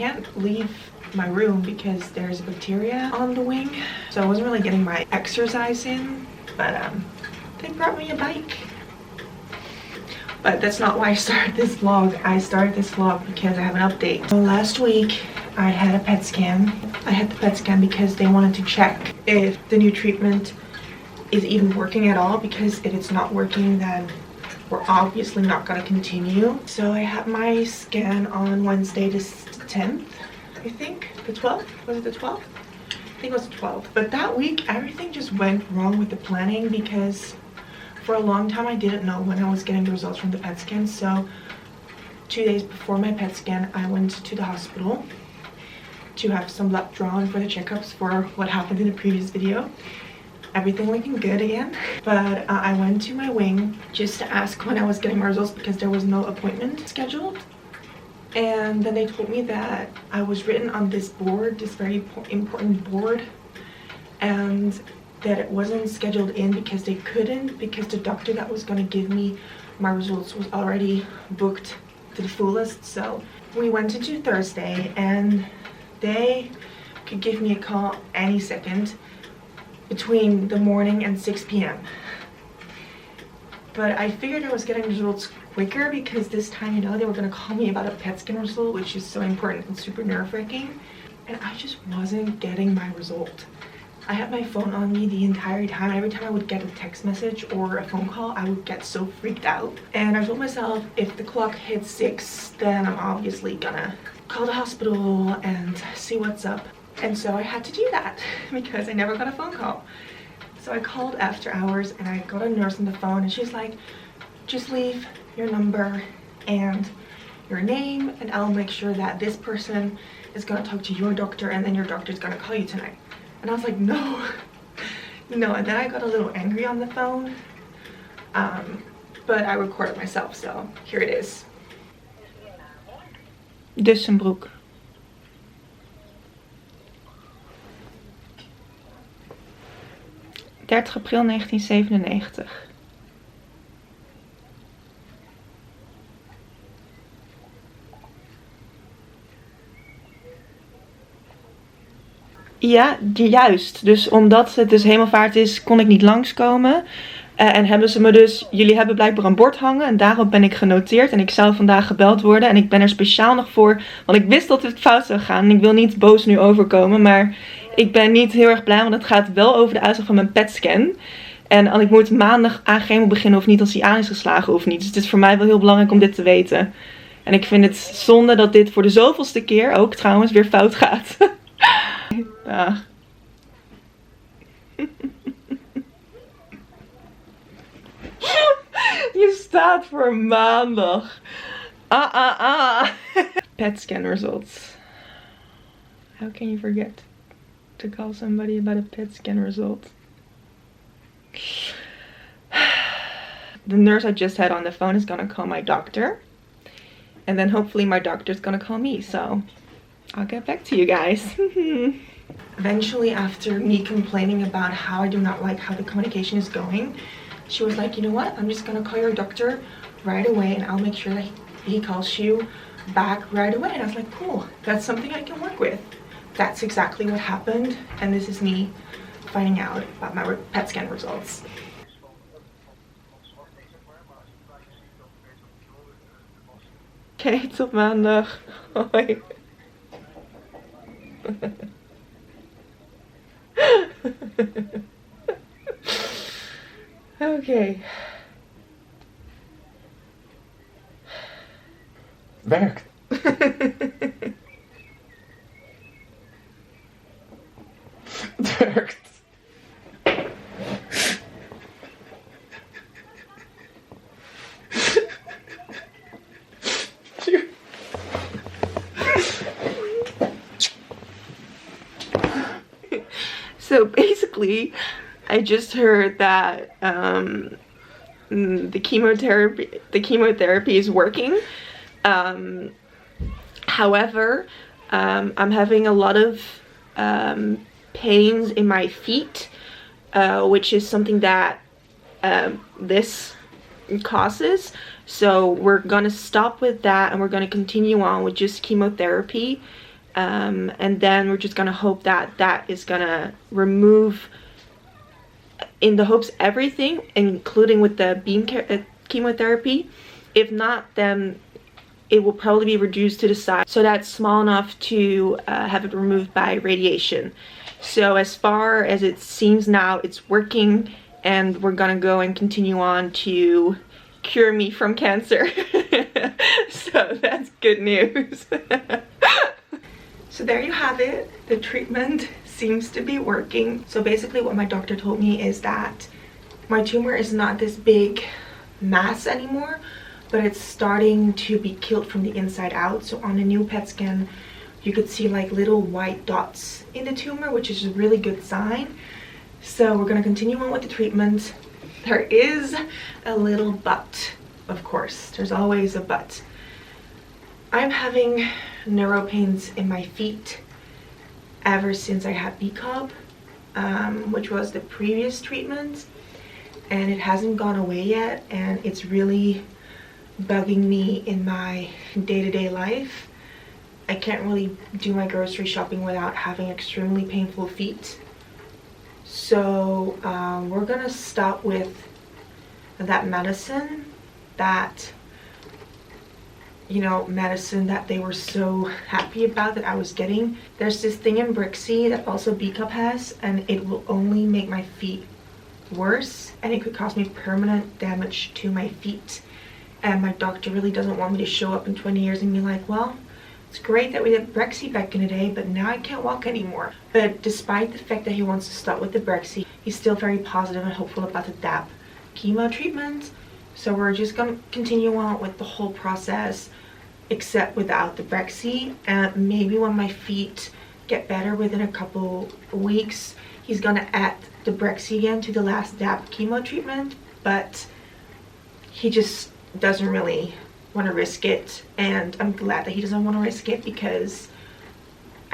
can't leave my room because there's bacteria on the wing, so I wasn't really getting my exercise in, but they brought me a bike. But that's not why I started this vlog. I started this vlog because I have an update. So last week I had a PET scan. I had the PET scan because they wanted to check if the new treatment is even working at all, because if it's not working, then we're obviously not going to continue. So I had my scan on Wednesday the 10th, I think. The 12th? Was it the 12th? I think it was the 12th. But that week everything just went wrong with the planning, because for a long time I didn't know when I was getting the results from the PET scan. So 2 days before my PET scan I went to the hospital to have some blood drawn for the checkups for what happened in the previous video. Everything looking good again, but I went to my wing just to ask when I was getting my results, because there was no appointment scheduled. And then they told me that I was written on this board, this very important board, and that it wasn't scheduled in because they couldn't, because the doctor that was going to give me my results was already booked to the fullest. So we went into Thursday and they could give me a call any second between the morning and 6 p.m. But I figured I was getting results quicker, because this time, you know, they were going to call me about a PET scan result, which is so important and super nerve-wracking, and I just wasn't getting my result. I had my phone on me the entire time. Every time I would get a text message or a phone call, I would get so freaked out. And I told myself, if the clock hits 6, then I'm obviously gonna call the hospital and see what's up. And so I had to do that because I never got a phone call. So I called after hours and I got a nurse on the phone, and she's like, just leave your number and your name and I'll make sure that this person is gonna talk to your doctor, and then your doctor's gonna call you tonight. And I was like, no, no. And then I got a little angry on the phone, but I recorded myself, so here it is. Dussenbroek. April 1997. Ja, juist. Dus omdat het dus hemelvaart is, kon ik niet langskomen. En hebben ze me dus, jullie hebben blijkbaar een bord hangen en daarop ben ik genoteerd. En ik zou vandaag gebeld worden en ik ben er speciaal nog voor, want ik wist dat het fout zou gaan. En ik wil niet boos nu overkomen, maar ik ben niet heel erg blij, want het gaat wel over de uitslag van mijn PET-scan. En ik moet maandag aan chemo beginnen of niet, als die aan is geslagen of niet. Dus het is voor mij wel heel belangrijk om dit te weten. En ik vind het zonde dat dit voor de zoveelste keer ook trouwens weer fout gaat. Dag. Je staat voor maandag. PET scan results. How can you forget to call somebody about a PET scan result? The nurse I just had on the phone is gonna call my doctor. And then hopefully my doctor's gonna call me. So I'll get back to you guys. Eventually, after me complaining about how I do not like how the communication is going, she was like, you know what, I'm just gonna call your doctor right away and I'll make sure that he calls you back right away. And I was like, cool, that's something I can work with. That's exactly what happened, and this is me finding out about my PET scan results. Oké, tot maandag. Hoi. Oké. Werkt. Het werkt. So basically, I just heard that the chemotherapy is working. However, I'm having a lot of pains in my feet, which is something that this causes. So we're gonna stop with that and we're gonna continue on with just chemotherapy. And then we're just gonna hope that that is gonna remove, in the hopes, everything, including with the chemotherapy. If not, then it will probably be reduced to the size so that's small enough to have it removed by radiation. So as far as it seems now, it's working, and we're gonna go and continue on to cure me from cancer. So that's good news. So there you have it. The treatment seems to be working. So basically what my doctor told me is that my tumor is not this big mass anymore, but it's starting to be killed from the inside out. So on the new PET scan, you could see like little white dots in the tumor, which is a really good sign. So we're gonna continue on with the treatment. There is a little but, of course. There's always a but. I'm having neuro pains in my feet ever since I had BCOB, which was the previous treatment, and it hasn't gone away yet, and it's really bugging me in my day-to-day life. I can't really do my grocery shopping without having extremely painful feet. So we're gonna stop with that medicine, that medicine that they were so happy about that I was getting. There's this thing in Brixie that also BCOP has, and it will only make my feet worse, and it could cause me permanent damage to my feet. And my doctor really doesn't want me to show up in 20 years and be like, well, it's great that we did Brexie back in the day, but now I can't walk anymore. But despite the fact that he wants to stop with the Brexie, he's still very positive and hopeful about the DAP chemo treatment. So we're just gonna continue on with the whole process, except without the Brexie. And maybe when my feet get better within a couple weeks, he's gonna add the Brexie again to the last DAP chemo treatment, but he just doesn't really want to risk it, and I'm glad that he doesn't want to risk it, because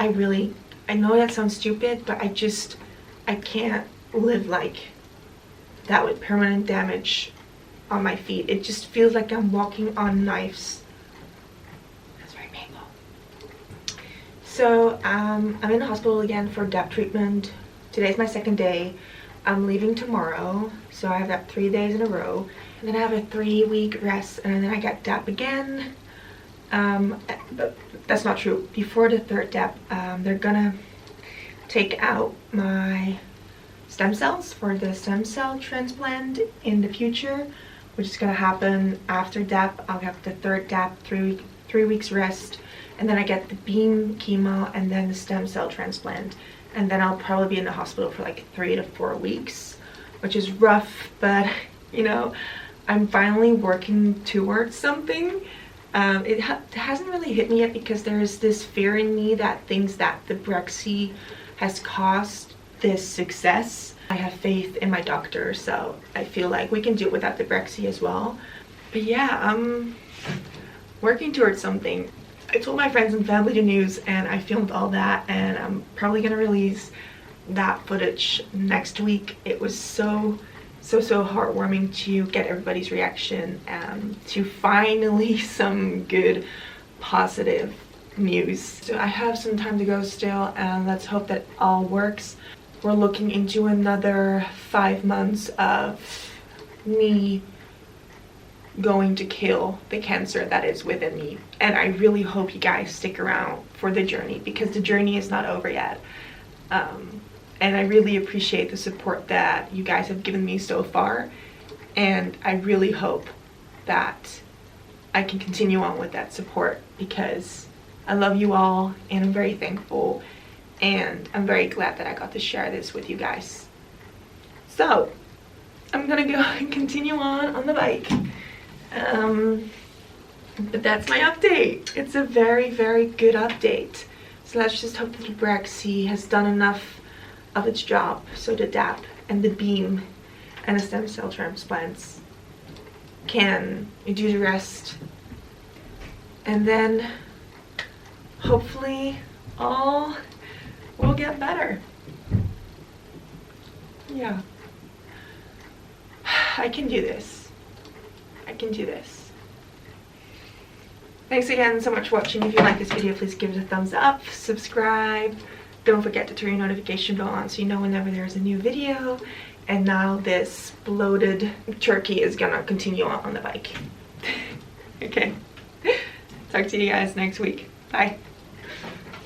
I know that sounds stupid, but I can't live like that with permanent damage on my feet. It just feels like I'm walking on knives. That's very painful. So I'm in the hospital again for DAP treatment. Today's my second day. I'm leaving tomorrow, so I have that 3 days in a row, and then I have a 3-week rest, and then I get DAP again. But that's not true. Before the third DAP, they're gonna take out my stem cells for the stem cell transplant in the future, which is gonna happen after DAP. I'll have the third DAP, 3 weeks rest, and then I get the beam chemo and then the stem cell transplant. And then I'll probably be in the hospital for like 3 to 4 weeks, which is rough, but I'm finally working towards something. It hasn't really hit me yet, because there's this fear in me that thinks that the Brexie has caused this success. I have faith in my doctor, so I feel like we can do it without the Brexie as well. But yeah, I'm working towards something. I told my friends and family the news, and I filmed all that, and I'm probably gonna release that footage next week. It was so heartwarming to get everybody's reaction, and to finally some good positive news. So I have some time to go still, and let's hope that it all works. We're looking into another 5 months of me going to kill the cancer that is within me, and I really hope you guys stick around for the journey, because the journey is not over yet. And I really appreciate the support that you guys have given me so far, and I really hope that I can continue on with that support, because I love you all, and I'm very thankful, and I'm very glad that I got to share this with you guys. So I'm gonna go and continue on the bike. But that's my update. It's a very good update. So let's just hope that the Brexie has done enough of its job, so the DAP and the beam and the stem cell transplants can do the rest, and then hopefully all will get better. Yeah, I can do this. I can do this. Thanks again so much for watching. If you like this video, please give it a thumbs up, subscribe. Don't forget to turn your notification bell on so you know whenever there's a new video. And now this bloated turkey is gonna continue on the bike. Okay. Talk to you guys next week. Bye.